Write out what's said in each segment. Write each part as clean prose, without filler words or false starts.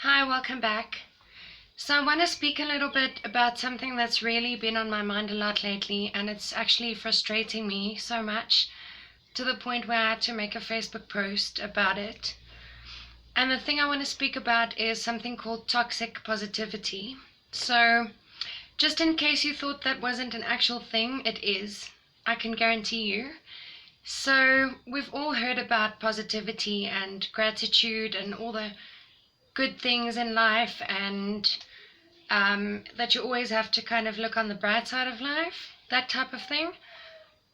Hi, welcome back. So I want to speak a little bit about something that's really been on my mind a lot lately, and it's actually frustrating me so much to the point where I had to make a Facebook post about it. And the thing I want to speak about is something called toxic positivity. So just in case you thought that wasn't an actual thing, it is. I can guarantee you. So we've all heard about positivity and gratitude and all the good things in life, and that you always have to kind of look on the bright side of life, that type of thing.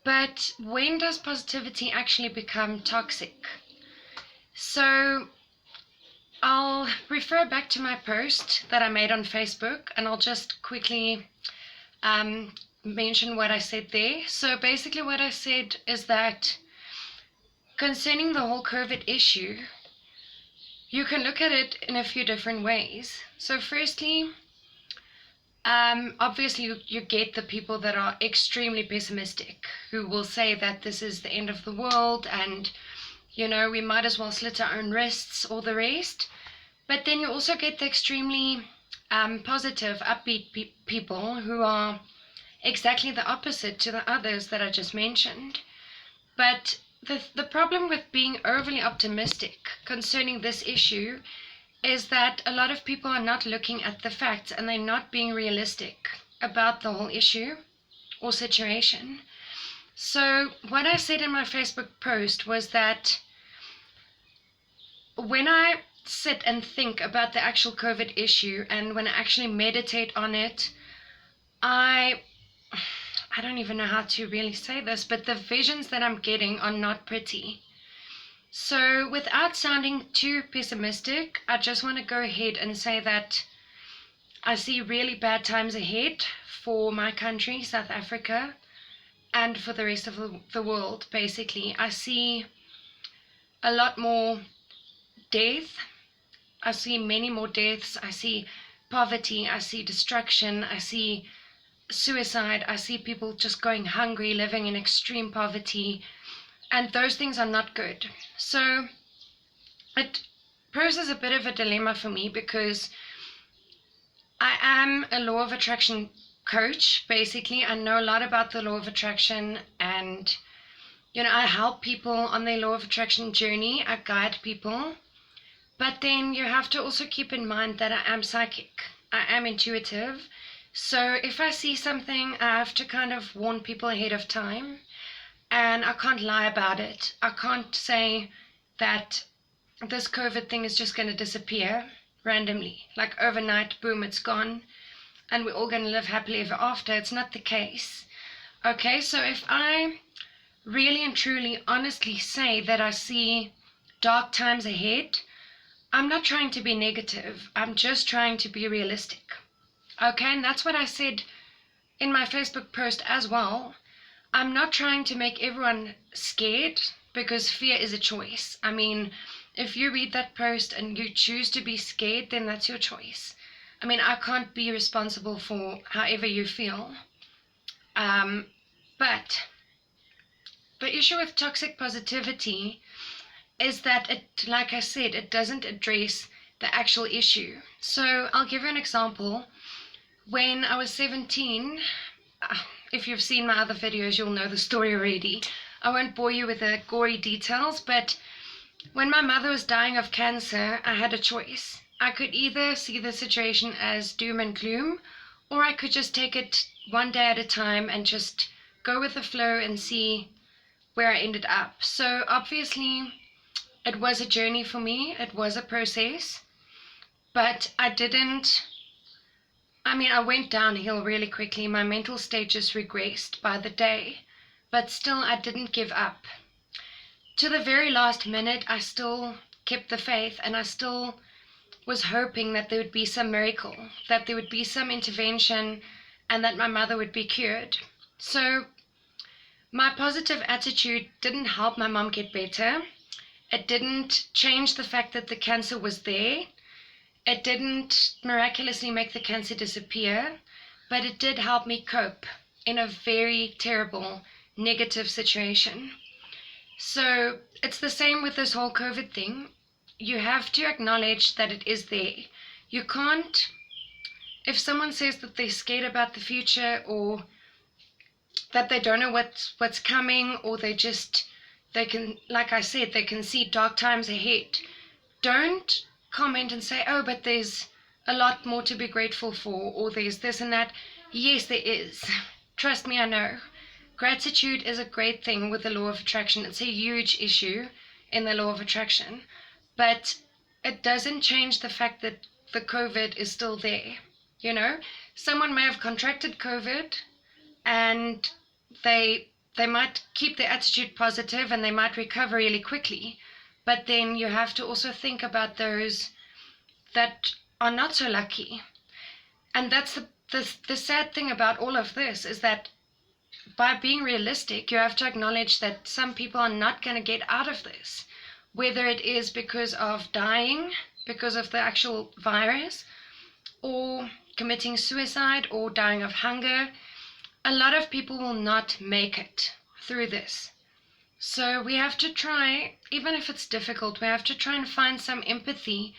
But when does positivity actually become toxic? So I'll refer back to my post that I made on Facebook, and I'll just quickly mention what I said there. So basically what I said is that concerning the whole COVID issue, you can look at it in a few different ways. So firstly, obviously you get the people that are extremely pessimistic, who will say that this is the end of the world and, we might as well slit our own wrists, or the rest. But then you also get the extremely positive, upbeat people who are exactly the opposite to the others that I just mentioned. But the problem with being overly optimistic concerning this issue is that a lot of people are not looking at the facts, and they're not being realistic about the whole issue or situation. So what I said in my Facebook post was that when I sit and think about the actual COVID issue, and when I actually meditate on it, I don't even know how to really say this, but the visions that I'm getting are not pretty. So without sounding too pessimistic, I just want to go ahead and say that I see really bad times ahead for my country, South Africa, and for the rest of the world, basically. I see a lot more death. I see many more deaths. I see poverty. I see destruction. I see suicide. I see people just going hungry, living in extreme poverty. And those things are not good. So it poses a bit of a dilemma for me, because I am a law of attraction coach, basically. I know a lot about the law of attraction, and I help people on their law of attraction journey. I guide people. But then you have to also keep in mind that I am psychic. I am intuitive. So if I see something, I have to kind of warn people ahead of time. And I can't lie about it. I can't say that this COVID thing is just going to disappear randomly. Like overnight, boom, it's gone, and we're all going to live happily ever after. It's not the case. Okay, so if I really and truly honestly say that I see dark times ahead, I'm not trying to be negative. I'm just trying to be realistic. Okay, and that's what I said in my Facebook post as well. I'm not trying to make everyone scared, because fear is a choice. I mean, if you read that post and you choose to be scared, then that's your choice. I mean, I can't be responsible for however you feel. But the issue with toxic positivity is that it, like I said, it doesn't address the actual issue. So I'll give you an example. When I was 17, if you've seen my other videos, you'll know the story already. I won't bore you with the gory details, but when my mother was dying of cancer, I had a choice. I could either see the situation as doom and gloom, or I could just take it one day at a time and just go with the flow and see where I ended up. So obviously, it was a journey for me. It was a process, but I went downhill really quickly. My mental state just regressed by the day, but still I didn't give up. To the very last minute, I still kept the faith, and I still was hoping that there would be some miracle, that there would be some intervention, and that my mother would be cured. So my positive attitude didn't help my mom get better. It didn't change the fact that the cancer was there. It didn't miraculously make the cancer disappear, but it did help me cope in a very terrible, negative situation. So it's the same with this whole COVID thing. you have to acknowledge that it is there. You can't, if someone says that they're scared about the future, or that they don't know what's coming, or they can, like I said, they can see dark times ahead, don't comment and say, oh, but there's a lot more to be grateful for, or there's this and that. Yes, there is. Trust me, I know. Gratitude is a great thing with the law of attraction. It's a huge issue in the law of attraction. But it doesn't change the fact that the COVID is still there. You know, someone may have contracted COVID and they might keep their attitude positive and they might recover really quickly. But then you have to also think about those that are not so lucky. And that's the sad thing about all of this, is that by being realistic, you have to acknowledge that some people are not going to get out of this, whether it is because of dying, because of the actual virus, or committing suicide, or dying of hunger. A lot of people will not make it through this. So we have to try, even if it's difficult, we have to try and find some empathy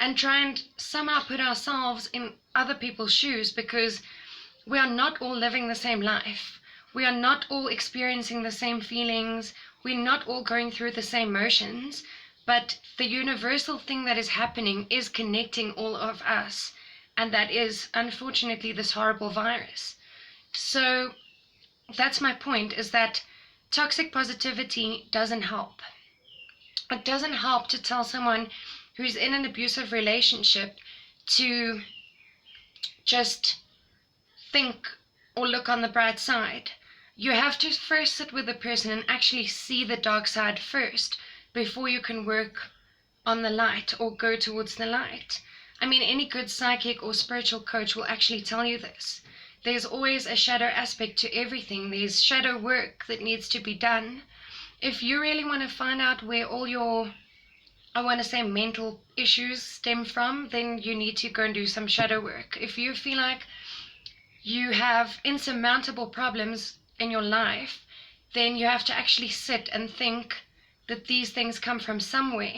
and try and somehow put ourselves in other people's shoes, because we are not all living the same life. We are not all experiencing the same feelings. We're not all going through the same motions. But the universal thing that is happening is connecting all of us. And that is, unfortunately, this horrible virus. So that's my point, is that toxic positivity doesn't help. It doesn't help to tell someone who's in an abusive relationship to just think or look on the bright side. You have to first sit with the person and actually see the dark side first before you can work on the light or go towards the light. I mean, any good psychic or spiritual coach will actually tell you this. There's always a shadow aspect to everything. There's shadow work that needs to be done. If you really want to find out where all your, I want to say, mental issues stem from, then you need to go and do some shadow work. If you feel like you have insurmountable problems in your life, then you have to actually sit and think that these things come from somewhere.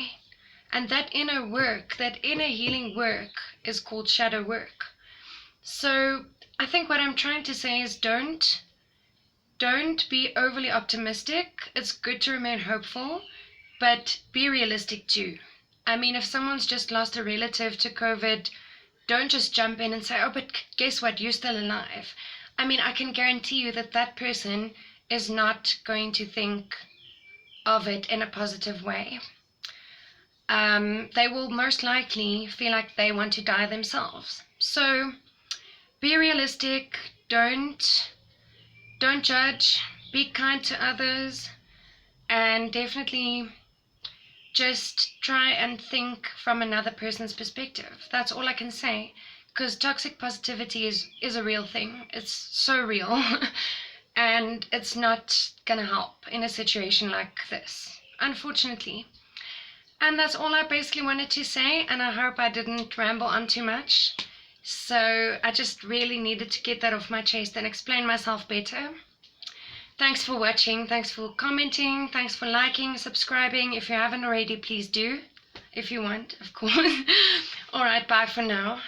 And that inner work, that inner healing work, is called shadow work. So I think what I'm trying to say is don't be overly optimistic. It's good to remain hopeful, but be realistic too. I mean, if someone's just lost a relative to COVID, don't just jump in and say, oh, but guess what, you're still alive. I mean, I can guarantee you that that person is not going to think of it in a positive way. They will most likely feel like they want to die themselves. So be realistic, don't judge, be kind to others, and definitely just try and think from another person's perspective. That's all I can say, because toxic positivity is a real thing. It's so real, and it's not gonna help in a situation like this, unfortunately. And that's all I basically wanted to say, and I hope I didn't ramble on too much. So I just really needed to get that off my chest and explain myself better. Thanks for watching, thanks for commenting, thanks for liking, subscribing. If you haven't already, please do, if you want, of course. Alright, bye for now.